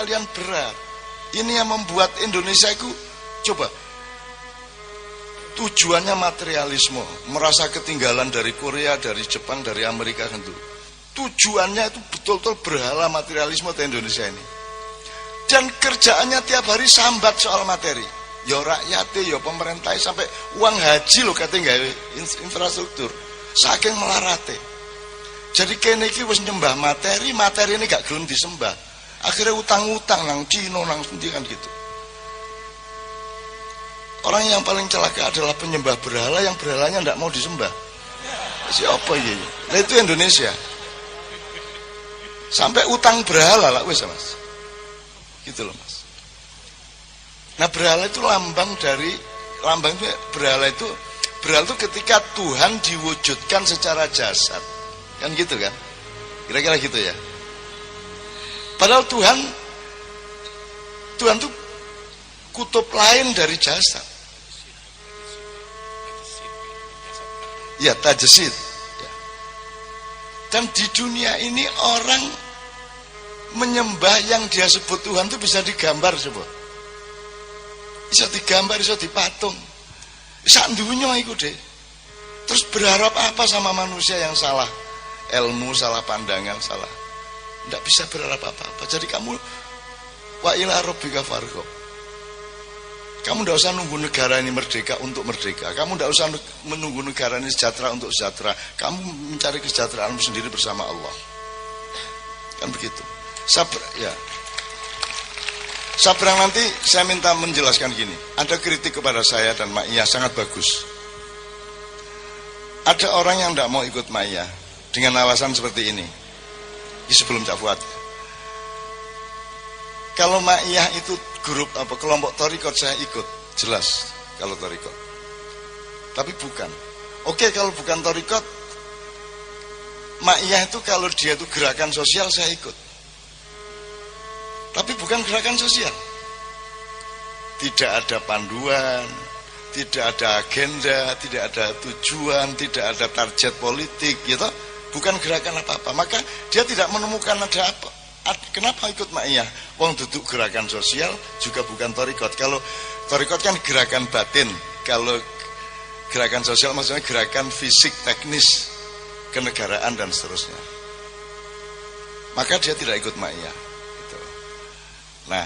kalian berat. Ini yang membuat Indonesia itu, coba, tujuannya materialisme, merasa ketinggalan dari Korea, dari Jepang, dari Amerika tentu. Tujuannya itu betul-betul berhala materialisme di Indonesia ini. Dan kerjaannya tiap hari sambat soal materi. Ya rakyatnya, ya pemerintah, sampai uang haji loh katanya gawe infrastruktur. Saking melarate. Jadi kene iki wis nyembah materi ini gak gelem disembah. Akhirnya utang-utang nang Cina nang sendi kan gitu. Orang yang paling celaka adalah penyembah berhala yang berhalanya ndak mau disembah. Siapa ya? Nah itu Indonesia. Sampai utang berhala lah wis Mas. Gitu loh Mas. Nah berhala itu lambang itu berhala itu ketika Tuhan diwujudkan secara jasad. Kan gitu kan? Kira-kira gitu ya. Padahal Tuhan tuh kutub lain dari jasad. Ya, tajesid. Ya. Dan di dunia ini orang menyembah yang dia sebut Tuhan itu bisa digambar coba. Bisa digambar, bisa dipatung. Sak dunya iku deh. Terus berharap apa sama manusia yang salah ilmu, salah pandangan, salah. Tidak bisa berharap apa-apa. Jadi kamu wa ila rabbika farghab. Kamu tidak usah nunggu negara ini merdeka untuk merdeka. Kamu tidak usah menunggu negara ini sejahtera untuk sejahtera. Kamu mencari kesejahteraanmu sendiri bersama Allah. Kan begitu. Ya. Sabrang nanti saya minta menjelaskan gini. Ada kritik kepada saya dan Mak Iya sangat bagus. Ada orang yang tidak mau ikut Mak Iya dengan alasan seperti ini. Ini sebelum Cak Fuad. Kalau Mak Iya itu grup kelompok Thariqat saya ikut, jelas kalau Thariqat. Tapi bukan. Oke, kalau bukan Thariqat, Mak Iya itu kalau dia itu gerakan sosial saya ikut. Tapi bukan gerakan sosial. Tidak ada panduan, tidak ada agenda, tidak ada tujuan, tidak ada target politik, gitu. Bukan gerakan apa-apa. Maka dia tidak menemukan ada apa. Kenapa ikut Mak Iya? Wong duduk gerakan sosial juga bukan Thariqat. Kalau Thariqat kan gerakan batin. Kalau gerakan sosial maksudnya gerakan fisik, teknis, kenegaraan dan seterusnya. Maka dia tidak ikut Mak Iya. Gitu. Nah,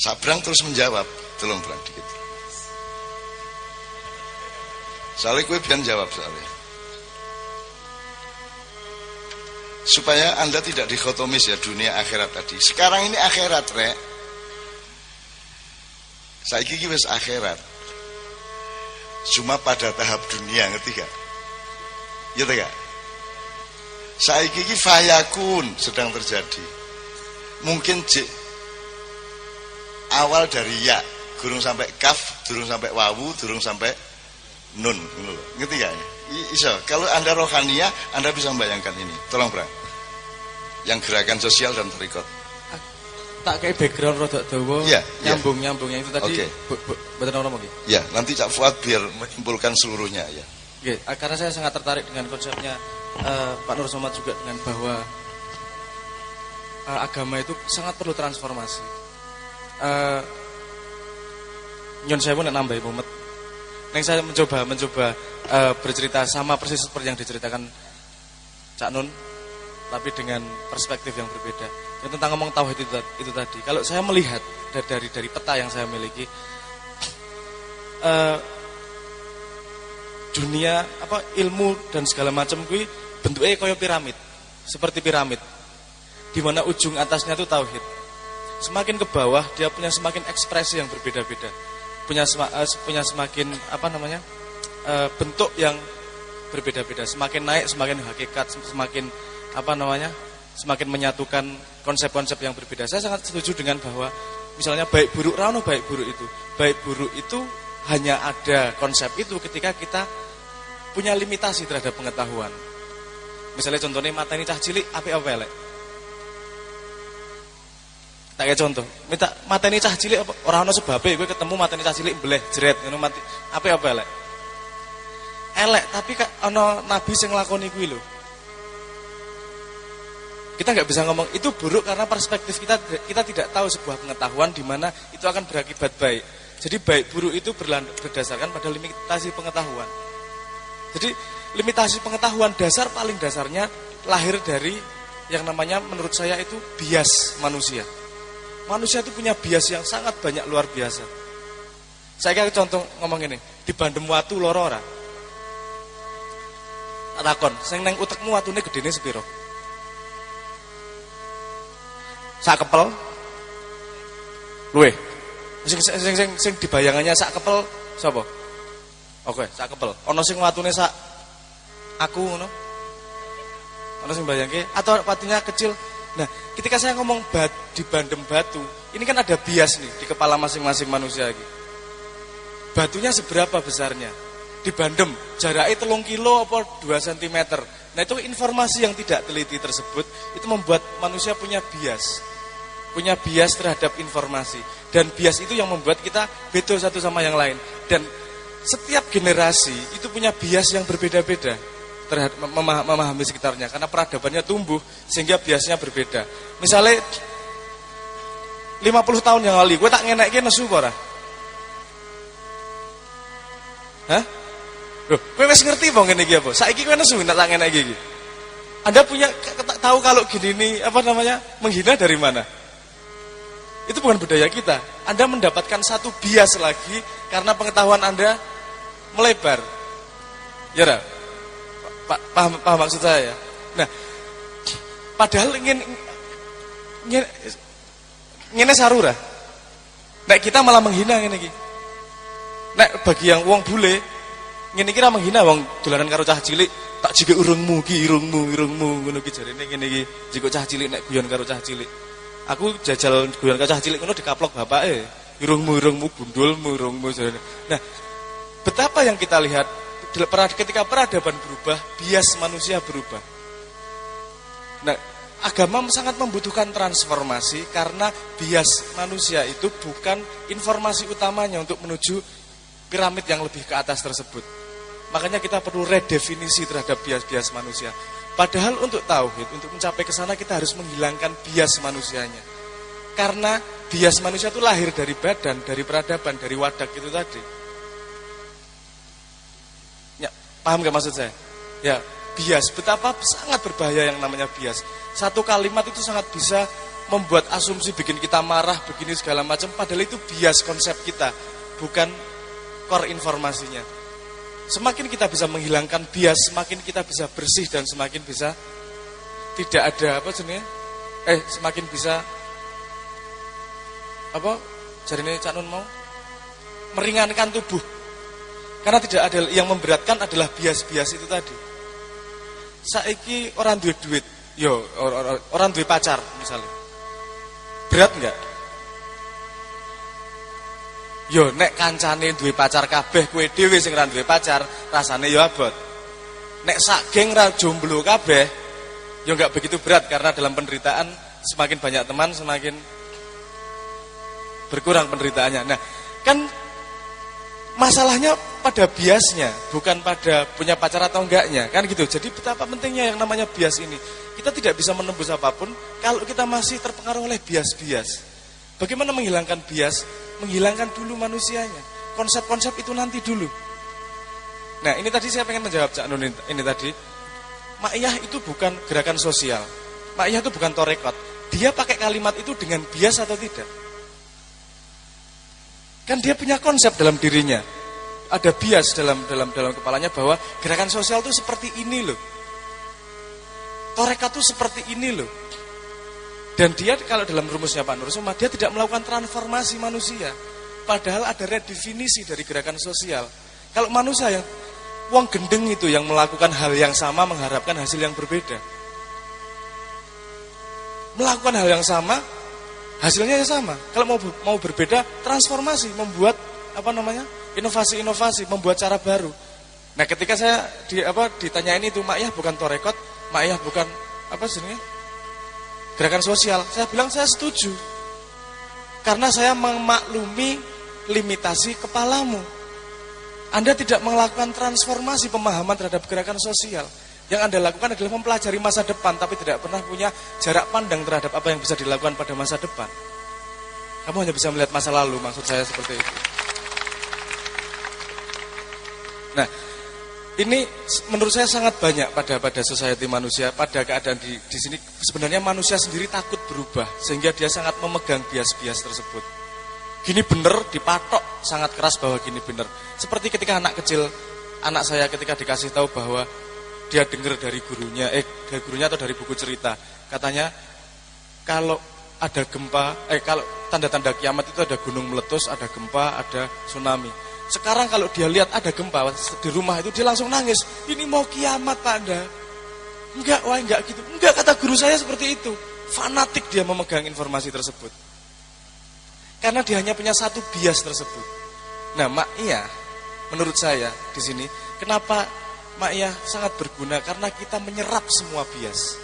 Sabrang terus menjawab. Tolong Brang dikit. Soalnya gue biar jawab soalnya. Supaya Anda tidak dikotomis ya dunia akhirat tadi. Sekarang ini akhirat rek. Saiki iki wis akhirat. Cuma pada tahap dunia, ngerti gak? Iya tak gak? Saiki iki fayakun sedang terjadi. Mungkin awal dari ya, durung sampai kaf, durung sampai wawu, durung sampai nun, ngerti gak? Iso, kalau Anda rohaniyah, Anda bisa membayangkan ini. Tolong Bang. Yang gerakan sosial dan Thariqat. Tak kayak background rada dawa, ya, nyambung yang itu tadi. Okay. Betul nama lagi. Ya, nanti Cak Fuad biar menyimpulkan seluruhnya ya. Oke, karena saya sangat tertarik dengan konsepnya Pak Nur Somad juga dengan bahwa agama itu sangat perlu transformasi. Nyon saya pun nambahi mumet. Yang saya mencoba bercerita sama persis seperti yang diceritakan Cak Nun, tapi dengan perspektif yang berbeda. Yang tentang ngomong tauhid itu tadi. Kalau saya melihat dari peta yang saya miliki, dunia ilmu dan segala macam gue bentuknya kayak piramid, seperti piramid, di mana ujung atasnya itu tauhid. Semakin ke bawah dia punya semakin ekspresi yang berbeda-beda. Punya semakin bentuk yang berbeda-beda, semakin naik semakin hakikat, semakin semakin menyatukan konsep-konsep yang berbeda. Saya sangat setuju dengan bahwa misalnya baik buruk rano baik buruk itu hanya ada konsep itu ketika kita punya limitasi terhadap pengetahuan. Misalnya contohnya mata ini cah cilik apik apa elek. Tak kayak contoh, mata ini cah cilik orang ono sebabe, gue ketemu mata ini cah cilik beleh jeret, ngono mati, apa elek? Elek, tapi ono nabi sing nglakoni kuwi lho. Kita nggak bisa ngomong itu buruk karena perspektif kita tidak tahu sebuah pengetahuan di mana itu akan berakibat baik. Jadi baik buruk itu berdasarkan pada limitasi pengetahuan. Jadi limitasi pengetahuan dasar paling dasarnya lahir dari yang namanya menurut saya itu bias manusia. Manusia itu punya bias yang sangat banyak, luar biasa. Saya kayak contoh ngomong ini, di Bandem watu loro ora? Takon, sing neng utekmu watune gedene sepiro? Sak kepel? Luweh. Sing dibayangannya sak kepel sapa? Oke, sak kepel. Ana sing watune sak aku ngono. Ana sing bayangke atau patinya kecil. Nah, ketika saya ngomong di Bandem batu, ini kan ada bias nih di kepala masing-masing manusia iki. Batunya seberapa besarnya? Di Bandem jaraknya 3 kilo apa 2 cm. Nah, itu informasi yang tidak teliti tersebut itu membuat manusia punya bias. Punya bias terhadap informasi. Dan bias itu yang membuat kita beda satu sama yang lain. Dan setiap generasi itu punya bias yang berbeda-beda terhadap memahami sekitarnya. Karena peradabannya tumbuh sehingga biasnya berbeda. Misalnya 50 tahun yang lalu, gue tak ngenekke nesu kok ora? Hah? Loh, gue wis ngerti bang ngene iki apa? Saiki kowe nesu tak ngenekke iki. Anda punya tahu kalau gini nih apa namanya? Menghina dari mana? Itu bukan budaya kita. Anda mendapatkan satu bias lagi karena pengetahuan Anda melebar. Ya, paham maksud saya ya? Nah, padahal ingin sarura. Nek kita malah menghina ngene iki. Nek bagi yang wong bule, ngene iki ra menghina wong dolanan karo cah cilik, tak jike urungmu ki, irungmu ngono ki jarene ngene iki. Jiko cah cilik nek guyon karo cah cilik. Aku jajal guyon karo cah cilik ngono dikaplok bapake. Irungmu gundulmu irungmu jarene. Nah, betapa yang kita lihat ketika peradaban berubah, bias manusia berubah. Nah, agama sangat membutuhkan transformasi karena bias manusia itu bukan informasi utamanya untuk menuju piramid yang lebih ke atas tersebut. Makanya kita perlu redefinisi terhadap bias-bias manusia. Padahal untuk tauhid, untuk mencapai ke sana kita harus menghilangkan bias manusianya. Karena bias manusia itu lahir dari badan, dari peradaban, dari wadak itu tadi. Ya, paham gak maksud saya? Ya, bias, betapa sangat berbahaya yang namanya bias. Satu kalimat itu sangat bisa membuat asumsi, bikin kita marah, begini segala macam. Padahal itu bias konsep kita, bukan core informasinya. Semakin kita bisa menghilangkan bias, semakin kita bisa bersih dan semakin bisa tidak ada semakin bisa jarine Cak Nun mau meringankan tubuh. Karena tidak ada yang memberatkan adalah bias-bias itu tadi. Saiki orang duwe duit, orang duwe pacar misalnya. Berat enggak? Nek kancane duwe pacar kabeh, kowe dhewe sing ora duwe pacar, rasane abot. Nek sak geng ra jomblo kabeh, enggak begitu berat karena dalam penderitaan semakin banyak teman semakin berkurang penderitaannya. Nah, kan masalahnya pada biasnya, bukan pada punya pacar atau enggaknya, kan gitu. Jadi betapa pentingnya yang namanya bias ini. Kita tidak bisa menembus apapun kalau kita masih terpengaruh oleh bias-bias. Bagaimana menghilangkan bias? Menghilangkan dulu manusianya. Konsep-konsep itu nanti dulu. Nah, ini tadi saya pengen menjawab Cak Nun ini tadi. Ma'iyah itu bukan gerakan sosial. Ma'iyah itu bukan torekot. Dia pakai kalimat itu dengan bias atau tidak? Kan dia punya konsep dalam dirinya. Ada bias dalam kepalanya bahwa gerakan sosial itu seperti ini loh. Torekot itu seperti ini loh. Dan dia kalau dalam rumusnya Pak Nur Soma, dia tidak melakukan transformasi manusia. Padahal ada redefinisi dari gerakan sosial. Kalau manusia yang wong gendeng itu yang melakukan hal yang sama mengharapkan hasil yang berbeda. Melakukan hal yang sama, hasilnya yang sama. Kalau mau berbeda, transformasi, membuat inovasi-inovasi, membuat cara baru. Nah, ketika saya ditanyain itu, Ma'iyah bukan torekot, Ma'iyah bukan gerakan sosial, saya bilang saya setuju. Karena saya memaklumi limitasi kepalamu. Anda tidak melakukan transformasi pemahaman terhadap gerakan sosial. Yang Anda lakukan adalah mempelajari masa depan, tapi tidak pernah punya jarak pandang terhadap apa yang bisa dilakukan pada masa depan. Kamu hanya bisa melihat masa lalu, maksud saya seperti itu. Nah, ini menurut saya sangat banyak pada society manusia, pada keadaan di sini. Sebenarnya manusia sendiri takut berubah, sehingga dia sangat memegang bias-bias tersebut. Gini bener, dipatok sangat keras bahwa gini bener. Seperti ketika anak kecil, anak saya ketika dikasih tahu bahwa dia dengar dari gurunya atau dari buku cerita, katanya kalau ada gempa, kalau tanda-tanda kiamat itu ada gunung meletus, ada gempa, ada tsunami. Sekarang kalau dia lihat ada gempa di rumah itu, dia langsung nangis. Ini mau kiamat Pak Anda. Enggak gitu. Enggak, kata guru saya seperti itu. Fanatik dia memegang informasi tersebut. Karena dia hanya punya satu bias tersebut. Nah, Mak Iya, menurut saya di sini, kenapa Mak Iya sangat berguna? Karena kita menyerap semua bias.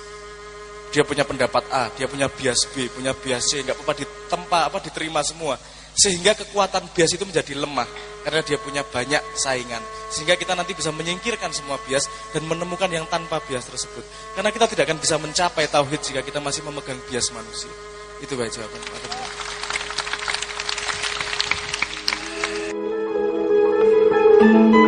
Dia punya pendapat A, dia punya bias B, punya bias C, enggak apa-apa diterima semua. Sehingga kekuatan bias itu menjadi lemah karena dia punya banyak saingan. Sehingga kita nanti bisa menyingkirkan semua bias dan menemukan yang tanpa bias tersebut. Karena kita tidak akan bisa mencapai tauhid jika kita masih memegang bias manusia. Itu baik jawaban Pak.